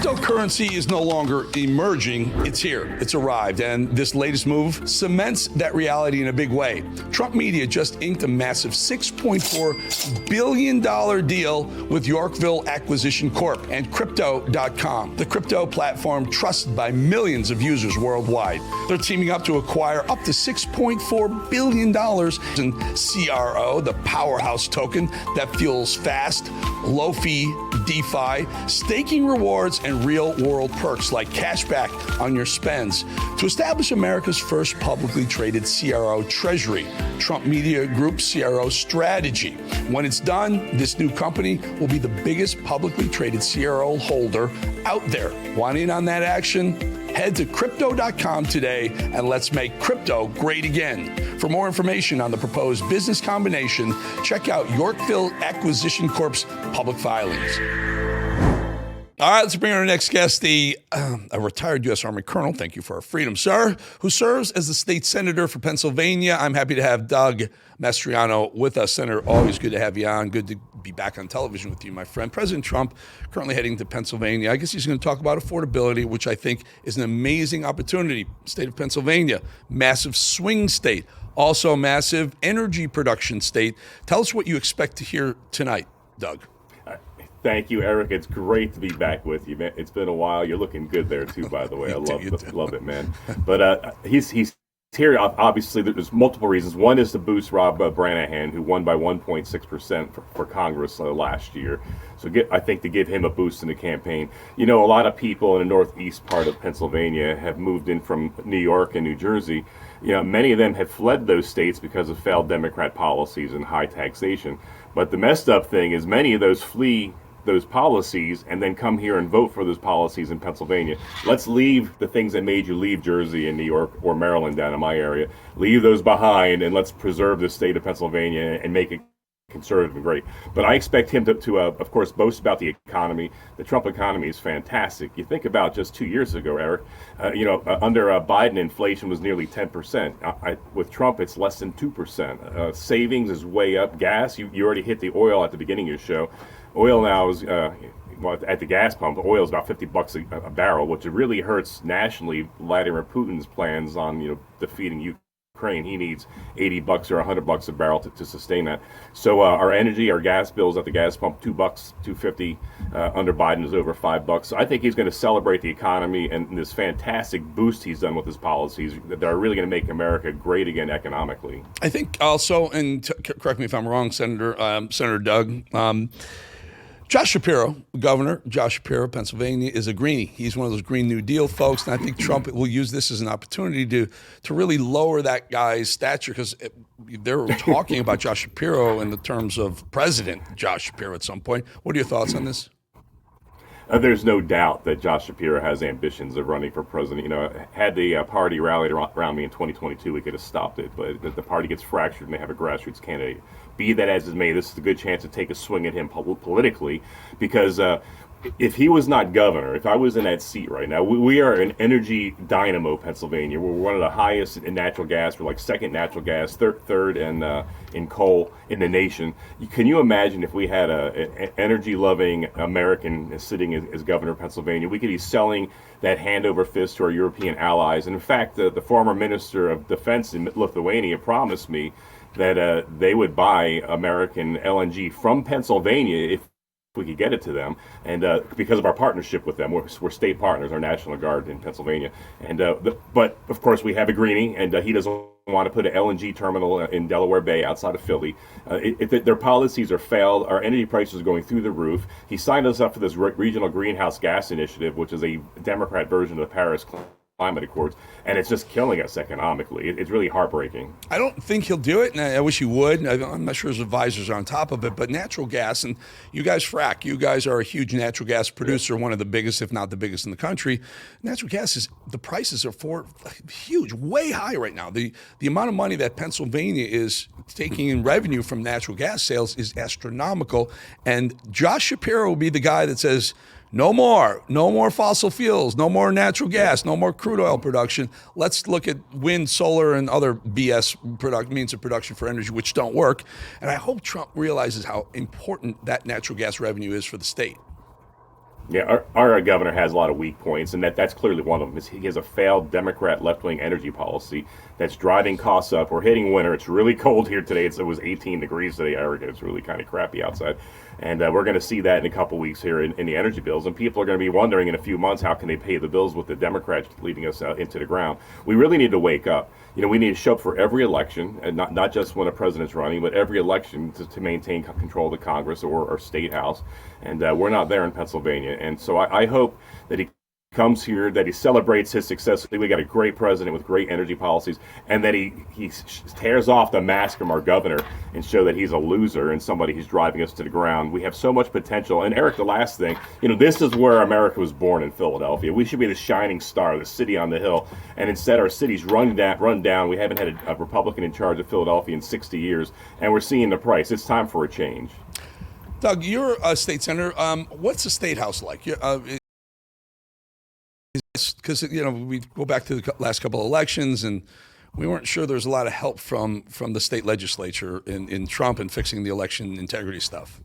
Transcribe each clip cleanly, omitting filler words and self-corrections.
Cryptocurrency is no longer emerging, it's here, it's arrived, and this latest move cements that reality in a big way. Trump Media just inked a massive $6.4 billion deal with Yorkville Acquisition Corp and Crypto.com, the crypto platform trusted by millions of users worldwide. They're teaming up to acquire up to $6.4 billion in CRO, the powerhouse token that fuels fast, low-fee DeFi, staking rewards, and real-world perks like cashback on your spends to establish America's first publicly traded CRO treasury, Trump Media Group CRO strategy. When it's done, this new company will be the biggest publicly traded CRO holder out there. Want in on that action? Head to Crypto.com today and let's make crypto great again. For more information on the proposed business combination, check out Yorkville Acquisition Corp's public filings. All right, let's bring our next guest, a retired U.S. Army colonel, thank you for our freedom, sir, who serves as the state senator for Pennsylvania. I'm happy to have Doug Mastriano with us. Senator, always good to have you on. Good to be back on television with you, my friend. President Trump currently heading to Pennsylvania. I guess he's going to talk about affordability, which I think is an amazing opportunity. State of Pennsylvania, massive swing state, also massive energy production state. Tell us what you expect to hear tonight, Doug. Thank you, Eric. It's great to be back with you, man. It's been a while. You're looking good there, too, by the way. I love it, man. But he's here. Obviously, there's multiple reasons. One is to boost Rob Branahan, who won by 1.6% for Congress last year. So I think to give him a boost in the campaign. You know, a lot of people in the northeast part of Pennsylvania have moved in from New York and New Jersey. You know, many of them have fled those states because of failed Democrat policies and high taxation. But the messed up thing is many of those flee those policies and then come here and vote for those policies in Pennsylvania. Let's leave the things that made you leave Jersey and New York or Maryland down in my area. Leave those behind and let's preserve the state of Pennsylvania and make it conservative and great. But I expect him to of course, boast about the economy. The Trump economy is fantastic. You think about just 2 years ago, Eric, under Biden, inflation was nearly 10%. With Trump, it's less than 2%. Savings is way up. Gas, you already hit the oil at the beginning of your show. Oil now is, at the gas pump, oil is about $50 a barrel, which really hurts nationally Vladimir Putin's plans on, defeating Ukraine. He needs $80 or $100 a barrel to sustain that. So our energy, our gas bills at the gas pump, $2, $2.50 under Biden is over $5. So I think he's going to celebrate the economy and this fantastic boost he's done with his policies that are really going to make America great again economically. I think also, and correct me if I'm wrong, Senator Doug. Josh Shapiro, Governor Josh Shapiro, Pennsylvania, is a greenie. He's one of those Green New Deal folks, and I think Trump will use this as an opportunity to really lower that guy's stature, because they're talking about Josh Shapiro in the terms of President Josh Shapiro at some point. What are your thoughts on this? There's no doubt that Josh Shapiro has ambitions of running for president. Had the party rallied around me in 2022, we could have stopped it. But the party gets fractured and they have a grassroots candidate. Be that as it may, this is a good chance to take a swing at him politically, because if he was not governor, if I was in that seat right now, we are an energy dynamo, Pennsylvania. We're one of the highest in natural gas. We're like second natural gas, third in coal in the nation. Can you imagine if we had an energy-loving American sitting as governor of Pennsylvania? We could be selling that hand over fist to our European allies. And in fact, the former minister of defense in Lithuania promised me that they would buy American LNG from Pennsylvania if we could get it to them, and because of our partnership with them. We're state partners, our National Guard in Pennsylvania, and but of course we have a greenie, and he doesn't want to put an LNG terminal in Delaware Bay outside of Philly. Their policies are failed. Our energy prices are going through the roof. He signed us up for this regional greenhouse gas initiative, which is a Democrat version of the Paris Climate Accords, and it's just killing us economically. It's really heartbreaking. I don't think he'll do it, and I wish he would. I'm not sure his advisors are on top of it, but natural gas, and you guys frack. You guys are a huge natural gas producer, one of the biggest, if not the biggest in the country. Natural gas the prices are huge, way high right now. The amount of money that Pennsylvania is taking in revenue from natural gas sales is astronomical, and Josh Shapiro will be the guy that says, no more fossil fuels, no more natural gas, no more crude oil production. Let's look at wind, solar, and other BS means of production for energy, which don't work. And I hope Trump realizes how important that natural gas revenue is for the state. Yeah, our governor has a lot of weak points, and that's clearly one of them. He has a failed Democrat left-wing energy policy that's driving costs up. We're hitting winter. It's really cold here today. It was 18 degrees today, Eric. It's really kind of crappy outside. And we're going to see that in a couple weeks here in the energy bills. And people are going to be wondering in a few months, how can they pay the bills with the Democrats leading us into the ground? We really need to wake up. We need to show up for every election, and not just when a president's running, but every election to maintain control of the Congress or state house. And we're not there in Pennsylvania. And so I hope that he comes here, that he celebrates his success. We got a great president with great energy policies, and that he tears off the mask from our governor and show that he's a loser and somebody who's driving us to the ground. We have so much potential. And Eric, the last thing, this is where America was born, in Philadelphia. We should be the shining star, the city on the hill. And instead, our city's run down. We haven't had a Republican in charge of Philadelphia in 60 years, and we're seeing the price. It's time for a change. Doug, you're a state senator. What's the state house like? Because we go back to the last couple of elections, and we weren't sure there was a lot of help from the state legislature in Trump and fixing the election integrity stuff.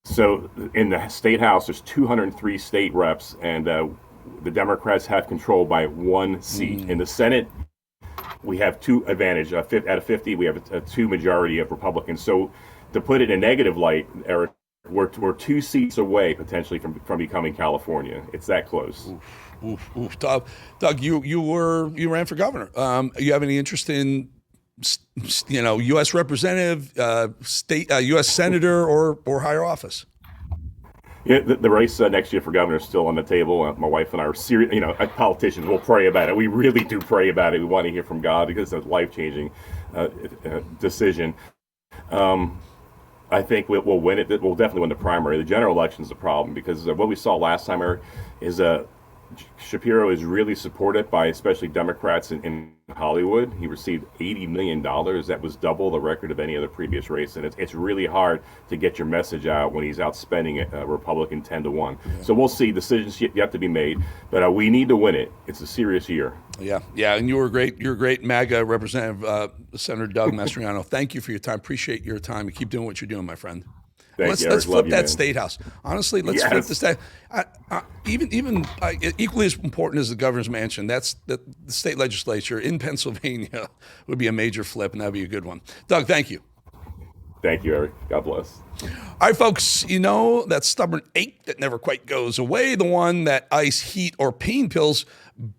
So in the state house, there's 203 state reps, and the Democrats have control by one seat. In the Senate, we have two advantage. Out of 50, we have a two majority of Republicans. So to put it in a negative light, Eric, we're 2 seats away potentially from becoming California. It's that close. Oof. Doug, you ran for governor. You have any interest in U.S. representative, state U.S. senator, or higher office? Yeah, the race next year for governor is still on the table. My wife and I are serious. As politicians, we'll pray about it. We really do pray about it. We want to hear from God because it's a life-changing decision. I think we'll win it. We'll definitely win the primary. The general election is the problem because what we saw last time, Eric, is Shapiro is really supported by especially Democrats in Hollywood. He received $80 million. That was double the record of any other previous race. And it's really hard to get your message out when he's outspending a Republican 10-1. Yeah. So we'll see. Decisions yet to be made. But we need to win it. It's a serious year. Yeah. And you're a great MAGA Representative, Senator Doug Mastriano. Thank you for your time. Appreciate your time. And keep doing what you're doing, my friend. Let's flip that state house. Honestly, let's flip the state. Even equally as important as the governor's mansion, that's the state legislature in Pennsylvania would be a major flip, and that'd be a good one. Doug, thank you. Thank you, Eric. God bless. All right, folks, that stubborn ache that never quite goes away, the one that ice, heat, or pain pills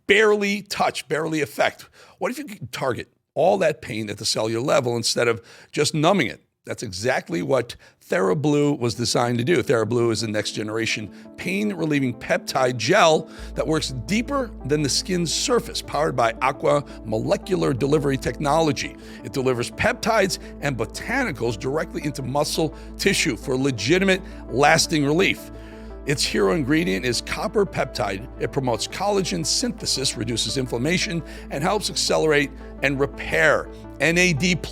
barely touch, barely affect. What if you could target all that pain at the cellular level instead of just numbing it? That's exactly what TheraBlue was designed to do. TheraBlue is a next-generation pain-relieving peptide gel that works deeper than the skin's surface, powered by aqua molecular delivery technology. It delivers peptides and botanicals directly into muscle tissue for legitimate, lasting relief. Its hero ingredient is copper peptide. It promotes collagen synthesis, reduces inflammation, and helps accelerate and repair. NAD+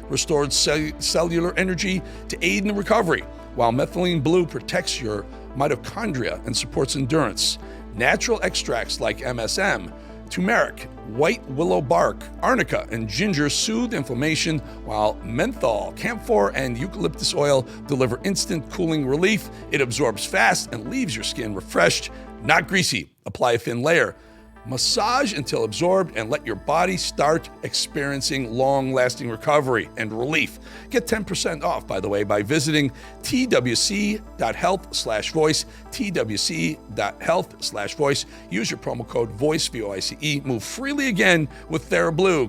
restored cellular energy to aid in recovery, while methylene blue protects your mitochondria and supports endurance. Natural extracts like MSM, turmeric, white willow bark, arnica, and ginger soothe inflammation, while menthol, camphor, and eucalyptus oil deliver instant cooling relief. It absorbs fast and leaves your skin refreshed, not greasy. Apply a thin layer. Massage until absorbed and let your body start experiencing long-lasting recovery and relief. Get 10% off, by the way, by visiting twc.health/voice, twc.health/voice. Use your promo code VOICE, VOICE. Move freely again with TheraBlue.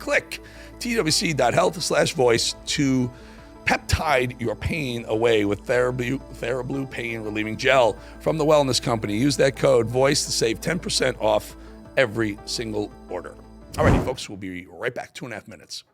Click twc.health/voice to peptide your pain away with TheraBlue Pain Relieving Gel from the Wellness Company. Use that code VOICE to save 10% off every single order. All righty, folks, we'll be right back. 2.5 minutes.